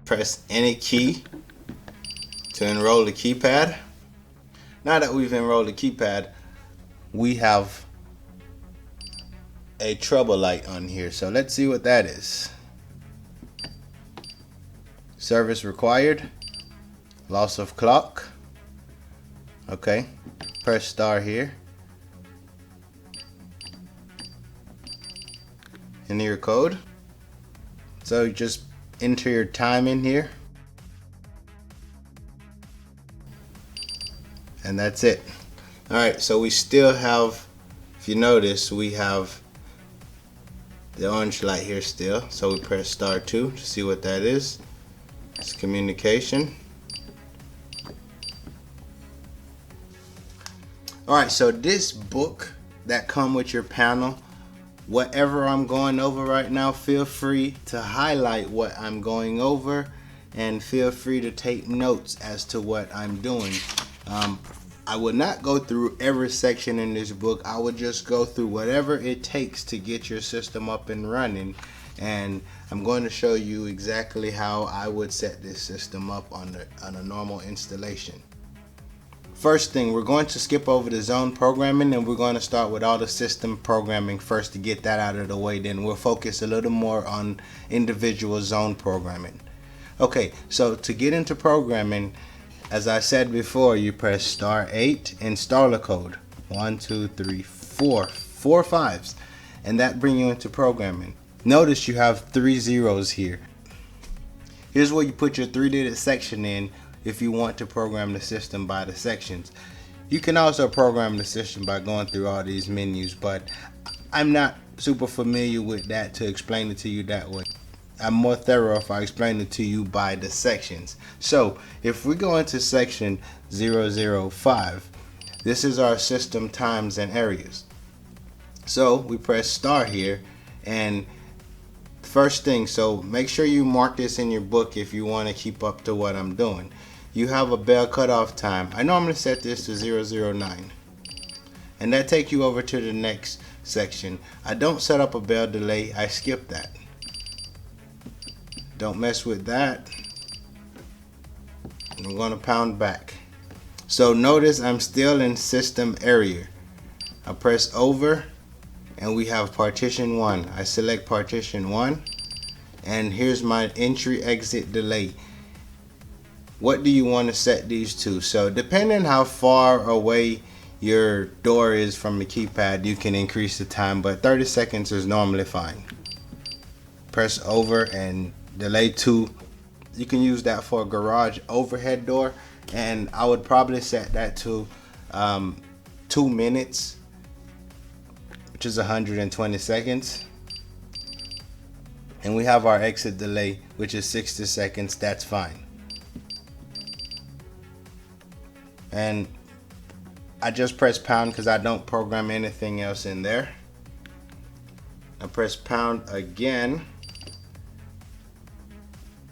press any key to enroll the keypad. Now that we've enrolled the keypad, we have a trouble light on here. So let's see what that is. Service required. Loss of clock. Okay. Press star here. Enter your code. So you just enter your time in here. And that's it. Alright, so we still have, if you notice, we have the orange light here still. So we press star 2 to see what that is. It's communication. Alright, so this book that come with your panel, whatever I'm going over right now, feel free to highlight what I'm going over and feel free to take notes as to what I'm doing. I would not go through every section in this book. I would just go through whatever it takes to get your system up and running, and I'm going to show you exactly how I would set this system up on a normal installation. First thing, we're going to skip over the zone programming, and we're going to start with all the system programming first to get that out of the way. Then we'll focus a little more on individual zone programming. Okay, so to get into programming, as I said before, you press star 8, installer code. 1, 2, 3, 4. 4 5s. And that brings you into programming. Notice you have 3 zeros here. Here's where you put your 3-digit section in if you want to program the system by the sections. You can also program the system by going through all these menus, but I'm not super familiar with that to explain it to you that way. I'm more thorough if I explain it to you by the sections. So if we go into section 005, this is our system times and areas. So we press star here, and first thing, so make sure you mark this in your book if you want to keep up to what I'm doing. You have a bell cutoff time. I normally set this to 009, and that takes you over to the next section. I don't set up a bell delay. I skip that. Don't mess with that. I'm going to pound back. So notice I'm still in system area. I press over and we have partition 1. I select partition 1, and here's my entry exit delay. What do you want to set these to? So depending how far away your door is from the keypad, you can increase the time, but 30 seconds is normally fine. Press over and delay 2. You can use that for a garage overhead door, and I would probably set that to 2 minutes, which is 120 seconds. And we have our exit delay, which is 60 seconds. That's fine. And I just press pound because I don't program anything else in there. I press pound again,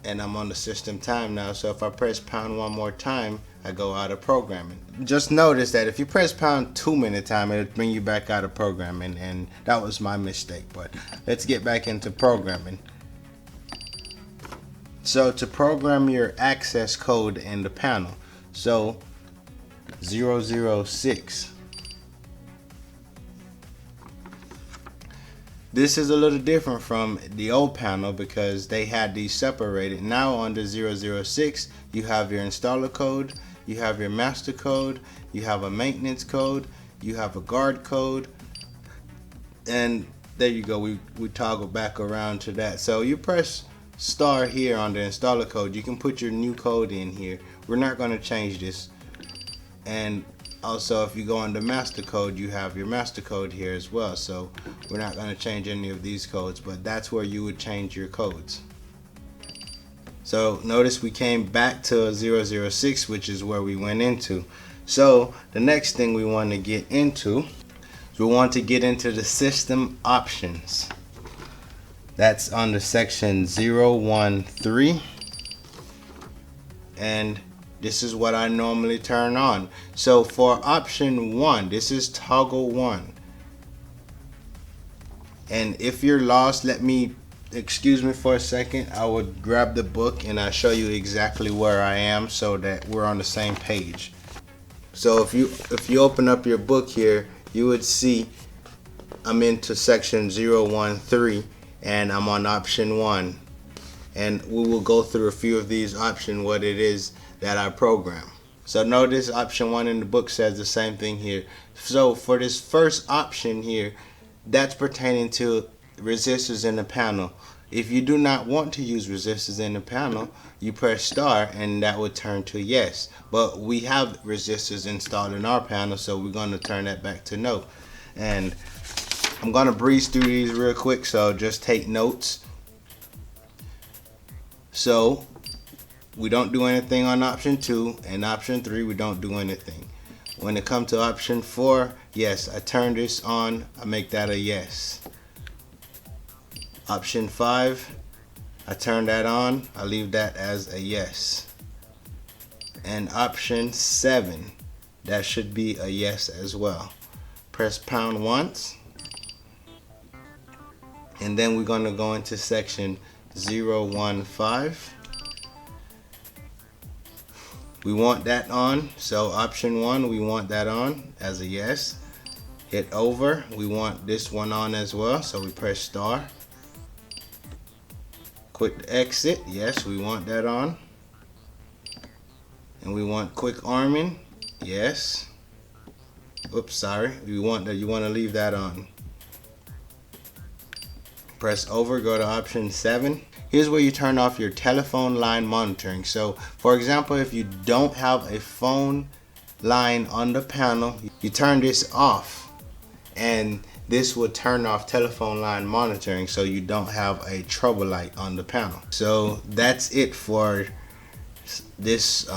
and I'm on the system time now. So if I press pound one more time, I go out of programming. Just notice that if you press pound 2 minute time, it'll bring you back out of programming, and that was my mistake. But let's get back into programming. So to program your access code in the panel, so 006. This is a little different from the old panel because they had these separated. Now under 006, you have your installer code, you have your master code, you have a maintenance code, you have a guard code, and there you go. We toggle back around to that. So you press star here on the installer code. You can put your new code in here. We're not going to change this. And also, if you go under master code, you have your master code here as well. So we're not going to change any of these codes, but that's where you would change your codes. So notice we came back to 006, which is where we went into. So the next thing we want to get into is we want to get into the system options. That's under section 013, and this is what I normally turn on. So for option 1, this is toggle 1. And if you're lost, let me excuse me for a second, I would grab the book and I'll show you exactly where I am so that we're on the same page. So if you open up your book here, you would see I'm into section 013 and I'm on option 1, and we will go through a few of these options, what it is that I program. So notice option 1 in the book says the same thing here. So for this first option here, that's pertaining to resistors in the panel. If you do not want to use resistors in the panel, you press star and that would turn to yes. But we have resistors installed in our panel, so we're going to turn that back to no. And I'm going to breeze through these real quick, so just take notes. So we don't do anything on option 2, and option 3 we don't do anything. When it comes to option 4, yes, I turn this on, I make that a yes. Option 5, I turn that on, I leave that as a yes. And option 7, that should be a yes as well. Press pound once, and then we're going to go into section 015. We want that on, so option 1, we want that on as a yes. Hit over, we want this one on as well, so we press star. Quick exit, yes, we want that on. And we want quick arming, yes. Oops, sorry, you want to leave that on. Press over, go to option 7. Here's where you turn off your telephone line monitoring. So for example, if you don't have a phone line on the panel, you turn this off and this will turn off telephone line monitoring, so you don't have a trouble light on the panel. So that's it for this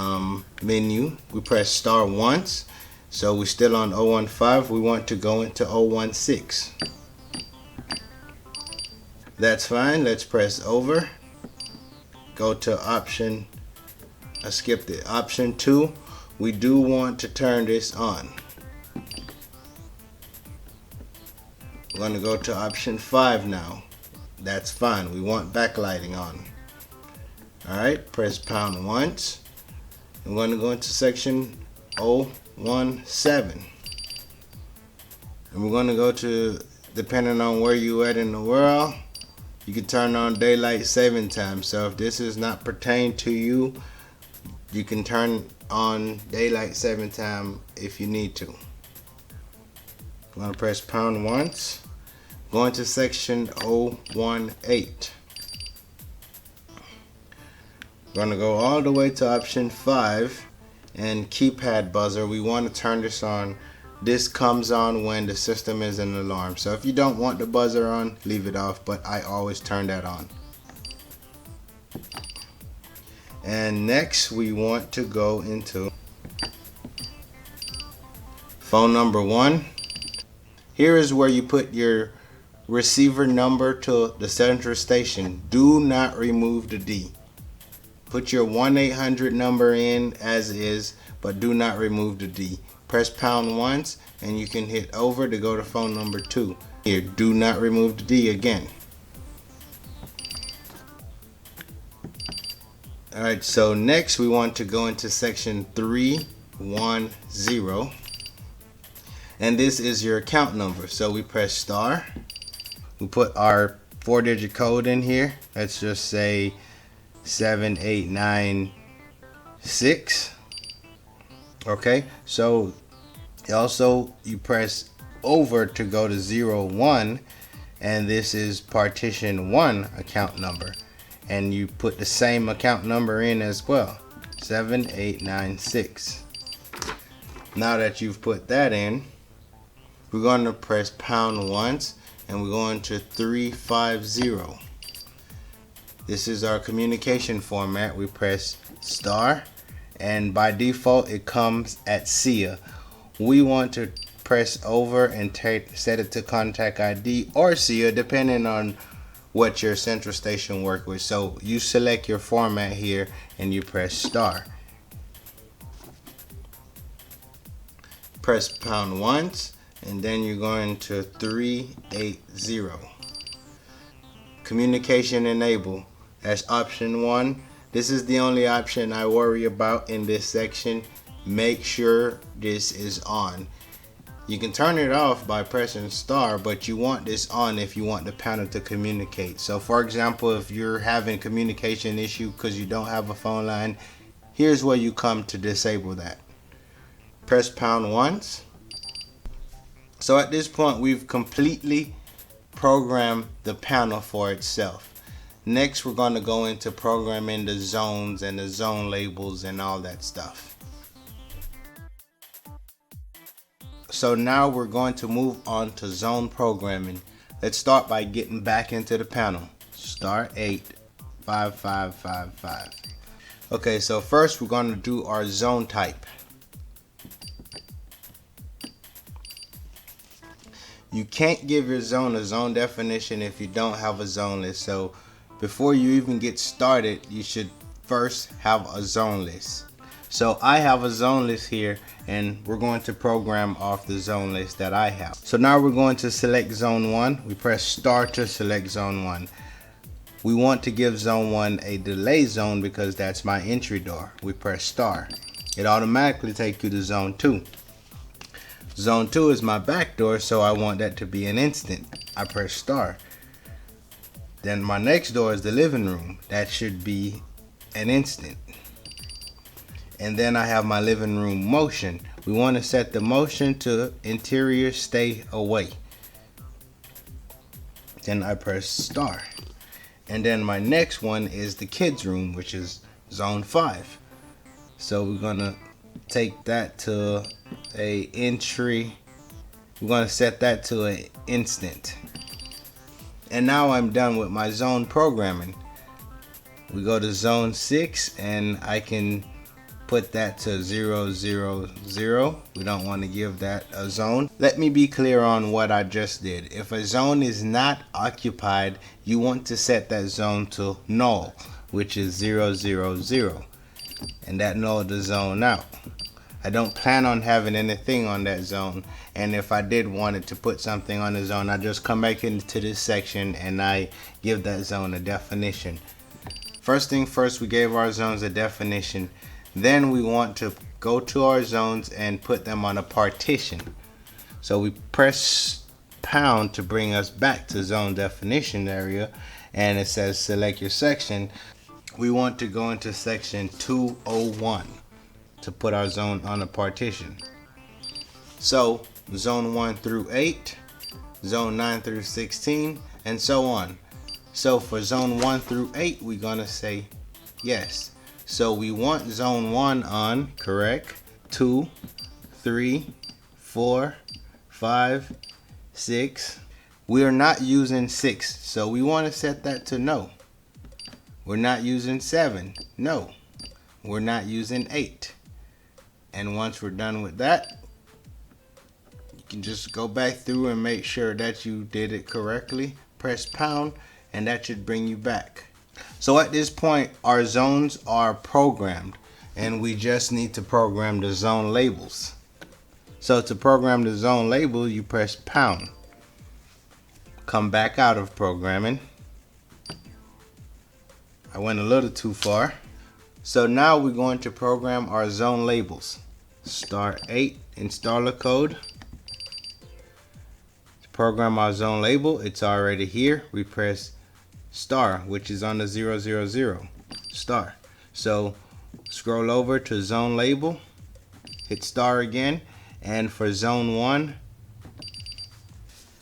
menu. We press star once, so we're still on 015. We want to go into 016. That's fine. Let's press over. Go to option, I skipped it, option 2. We do want to turn this on. We're going to go to option 5 now. That's fine. We want backlighting on. Alright, press pound once. I'm going to go into section 017. And we're going to go to, depending on where you at in the world, you can turn on daylight saving time. So if this is not pertain to you, you can turn on daylight saving time if you need to. I'm going to press pound once. Go into section 018. I'm going to go all the way to option 5 and keypad buzzer. We want to turn this on. This comes on when the system is in alarm. So if you don't want the buzzer on, leave it off, but I always turn that on. And next we want to go into phone number 1. Here is where you put your receiver number to the central station. Do not remove the D. Put your 1-800 number in as is, but do not remove the D. Press pound once and you can hit over to go to phone number 2. Here, do not remove the D again. Alright, so next we want to go into section 310. And this is your account number. So we press star. We put our 4-digit code in here. Let's just say 7896. Okay, so also you press over to go to 01, and this is partition 1 account number, and you put the same account number in as well, 7896. Now that you've put that in, we're going to press pound once and we're going to 350. This is our communication format. We press star, and by default it comes at SIA. We want to press over and set it to contact ID or SIA, depending on what your central station work with. So you select your format here and you press star. Press pound once and then you're going to 380. communication enable. That's option 1. This is the only option I worry about in this section. Make sure this is on. You can turn it off by pressing star, but you want this on if you want the panel to communicate. So for example, if you're having communication issue because you don't have a phone line, here's where you come to disable that. Press pound once. So at this point, we've completely programmed the panel for itself. Next, we're going to go into programming the zones and the zone labels and all that stuff. So now we're going to move on to zone programming. Let's start by getting back into the panel. Start 8, 5, 5, 5, 5. Okay, so first we're going to do our zone type. You can't give your zone a zone definition if you don't have a zone list. So before you even get started, you should first have a zone list. So I have a zone list here, and we're going to program off the zone list that I have. So now we're going to select zone 1. We press star to select zone 1. We want to give zone 1 a delay zone because that's my entry door. We press star. It automatically takes you to zone 2. Zone 2 is my back door, so I want that to be an instant. I press star. Then my next door is the living room. That should be an instant. And then I have my living room motion. We want to set the motion to interior stay away. Then I press star. And then my next one is the kids room, which is zone 5. So we're gonna take that to a entry. We're gonna set that to an instant. And now I'm done with my zone programming. We go to zone 6 and I can put that to 0, 0, 0. We don't want to give that a zone. Let me be clear on what I just did. If a zone is not occupied, you want to set that zone to null, which is 0, 0, 0. And that nulled the zone out. I don't plan on having anything on that zone, and if I did wanted to put something on the zone, I just come back into this section and I give that zone a definition. First thing first, we gave our zones a definition. Then we want to go to our zones and put them on a partition. So we press pound to bring us back to zone definition area, and it says select your section. We want to go into section 201 to put our zone on a partition. So zone 1 through 8, zone 9 through 16, and so on. So for zone 1 through 8, we're gonna say yes. So we want zone 1 on, correct? 2, 3, 4, 5, 6. We are not using 6, so we want to set that to no. We're not using 7, no. We're not using 8. And once we're done with that, you can just go back through and make sure that you did it correctly. Press pound, and that should bring you back. So at this point, our zones are programmed, and we just need to program the zone labels. So to program the zone label, you press pound. Come back out of programming. I went a little too far. So now we're going to program our zone labels. Star 8, installer code. To program our zone label, it's already here. We press star, which is on the 0, 0, 0, star. So scroll over to zone label, hit star again, and for zone 1,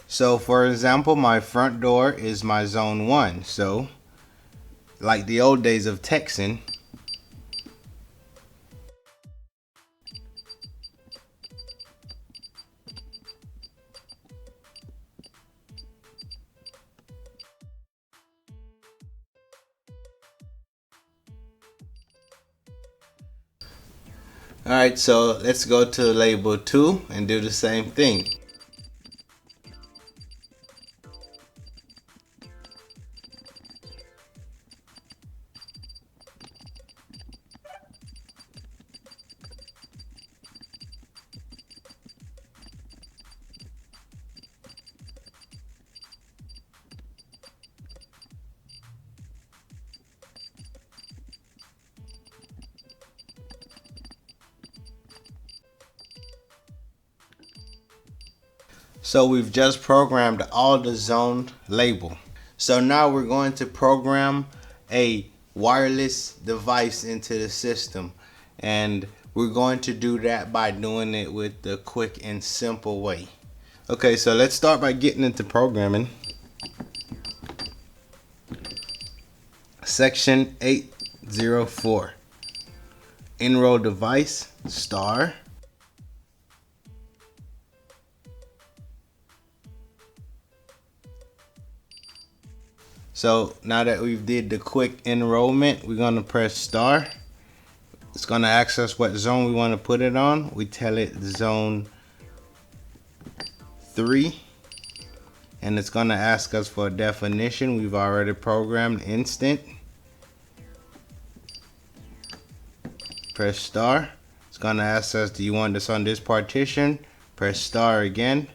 so for example, my front door is my zone 1. So like the old days of texting, alright, so let's go to label 2 and do the same thing. So we've just programmed all the zone label. So now we're going to program a wireless device into the system, and we're going to do that by doing it with the quick and simple way. Okay, so let's start by getting into programming. Section 804, Enroll Device, star. So now that we've did the quick enrollment, we're going to press star. It's going to ask us what zone we want to put it on. We tell it zone 3. And it's going to ask us for a definition. We've already programmed instant. Press star. It's going to ask us, do you want this on this partition? Press star again.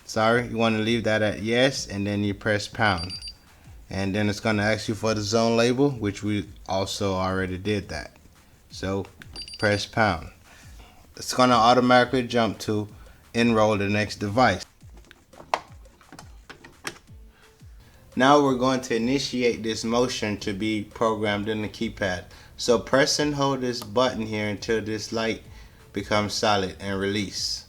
Sorry, you want to leave that at yes, and then you press pound. And then it's going to ask you for the zone label, which we also already did that. So press pound. It's going to automatically jump to enroll the next device. Now we're going to initiate this motion to be programmed in the keypad. So press and hold this button here until this light becomes solid and release.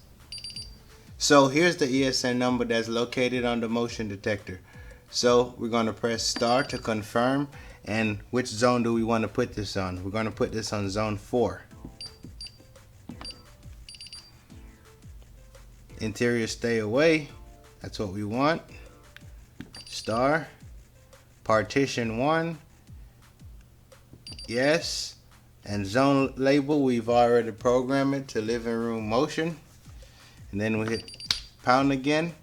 So here's the ESN number that's located on the motion detector. So we're going to press star to confirm. And which zone do we want to put this on? We're going to put this on zone 4. Interior stay away. That's what we want. Star. Partition 1. Yes. And zone label, we've already programmed it to living room motion. And then we hit pound again.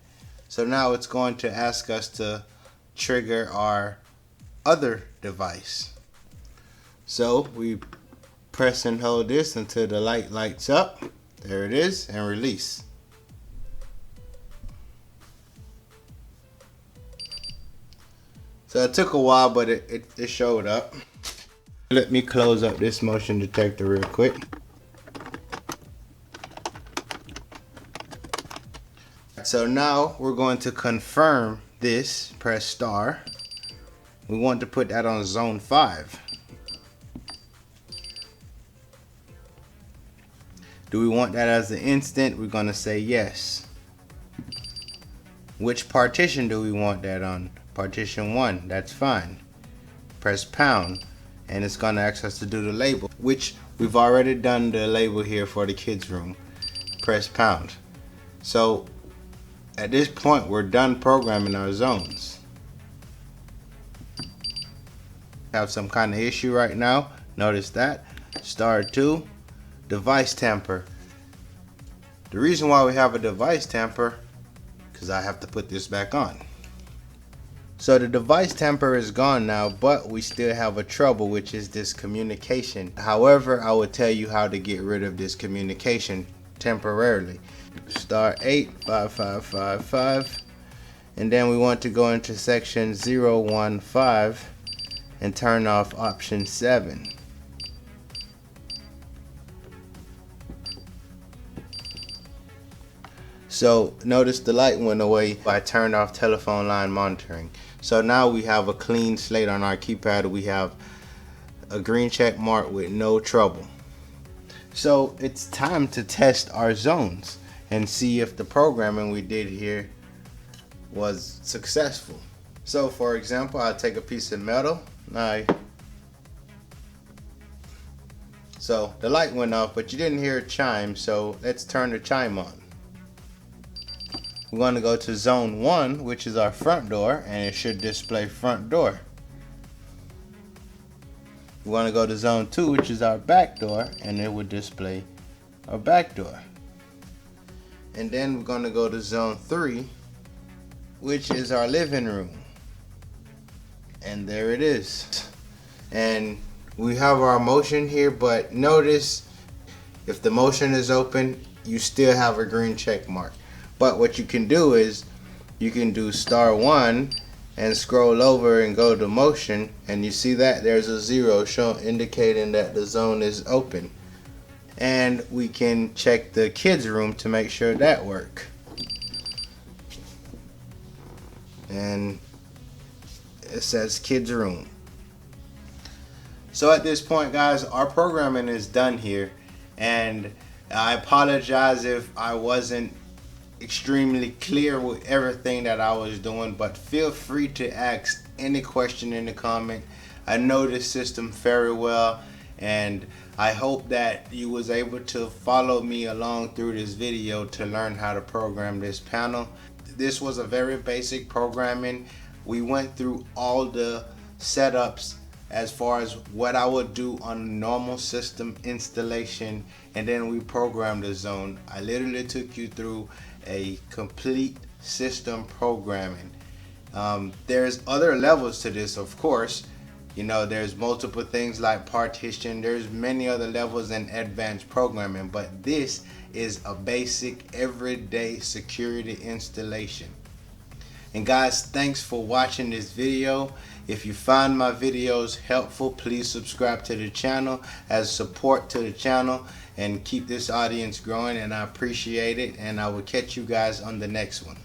So now it's going to ask us to trigger our other device. So we press and hold this until the light lights up. There it is, and release. So it took a while, but it showed up. Let me close up this motion detector real quick. So now we're going to confirm this. Press star. We want to put that on zone 5. Do we want that as an instant? We're going to say yes. Which partition do we want that on? Partition 1. That's fine. Press pound, and it's going to ask us to do the label, which we've already done the label here for the kids room. Press pound. So at this point, we're done programming our zones. Have some kind of issue right now. Notice that. Star 2, device tamper. The reason why we have a device tamper, because I have to put this back on. So the device tamper is gone now, but we still have a trouble, which is this communication. However, I will tell you how to get rid of this communication temporarily. Star 8, 5555, and then we want to go into section 015 and turn off option 7. So notice the light went away. I turned off telephone line monitoring. So now we have a clean slate on our keypad. We have a green check mark with no trouble. So it's time to test our zones and see if the programming we did here was successful. So for example, I'll take a piece of metal. So the light went off, but you didn't hear a chime, so let's turn the chime on. We're going to go to zone 1, which is our front door, and it should display front door. We want to go to zone 2, which is our back door, and it would display our back door. And then we're going to go to zone 3, which is our living room. And there it is. And we have our motion here, but notice if the motion is open, you still have a green check mark. But what you can do is you can do star 1 and scroll over and go to motion, and you see that there's a 0 indicating that the zone is open. And we can check the kids room to make sure that works. and it says kids room. So at this point, guys, our programming is done here, and I apologize if I wasn't extremely clear with everything that I was doing, but feel free to ask any question in the comment. I know this system very well, and I hope that you was able to follow me along through this video to learn how to program this panel. This was a very basic programming. We went through all the setups as far as what I would do on a normal system installation, and then we programmed the zone. I literally took you through a complete system programming. There's other levels to this, of course. You know, there's multiple things like partition. There's many other levels in advanced programming, but this is a basic everyday security installation. And guys, thanks for watching this video. If you find my videos helpful, please subscribe to the channel as support to the channel and keep this audience growing, and I appreciate it, and I will catch you guys on the next one.